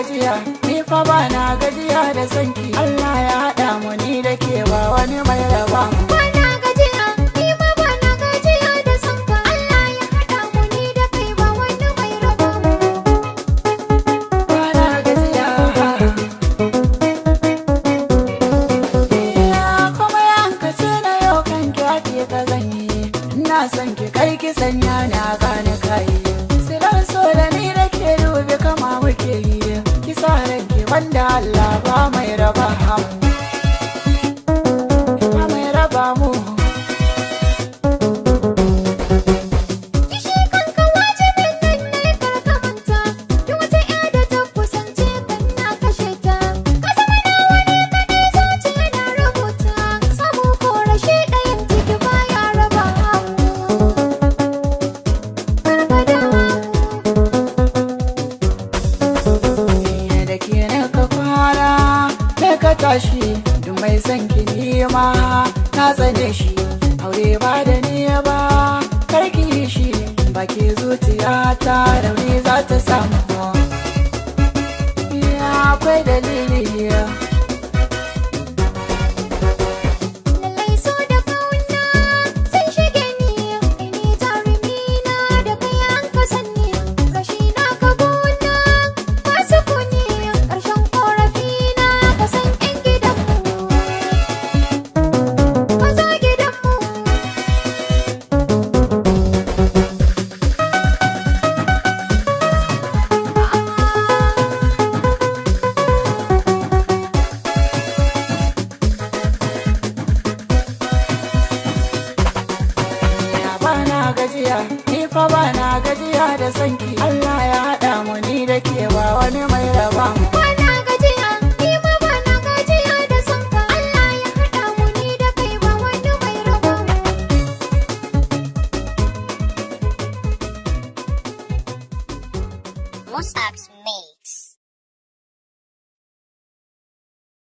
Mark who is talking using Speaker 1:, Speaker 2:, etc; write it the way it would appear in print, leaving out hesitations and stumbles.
Speaker 1: gajiya, ni fa bana gajiya da sanki. Allah ya haɗa mu ni da ke ba wani mai raba mu.
Speaker 2: Bana gajiya, ni ma bana gajiya da sanka. Allah ya haɗa mu ni da kai ba wani mai raba mu.
Speaker 1: Bana gajiya. Kuma yankace na yau kan ki ake ka zanyi. Ina son ki kai ki sanya na gane kai. Silar so da ni da ke dubi kama muke yi. Kisa ranki wanda Allah ba mai raba mu. Ba mai raba mu.
Speaker 2: Kishi kanka wajibin nan ne karka manta. Duk wata ƴa da ta kusance kan na kashe ta. Ka zama nawa ne kaɗai zuciya na rubuta. Samu ko rashi ɗayan ciki baya raba mu. Karka damu.
Speaker 1: Da ke na ka fara da ka tashi duk mai son ki nima na tsane shi aure ba da ni ba karki shi baki zuciya ta rauni za ta samu ya akwai dalili
Speaker 2: Lallai so da kauna sun shige ni. Kai ne jarumi na da kai an ka sanni. Rashi na ka gona ba sukuni. Ƙarshen ƙorafi na ka san ƴan gidanmu. Maza gidanmu.
Speaker 1: bana gajiya ni fa bana gajiya da sanki Allah ya haɗa mu ni da ke ba wani mai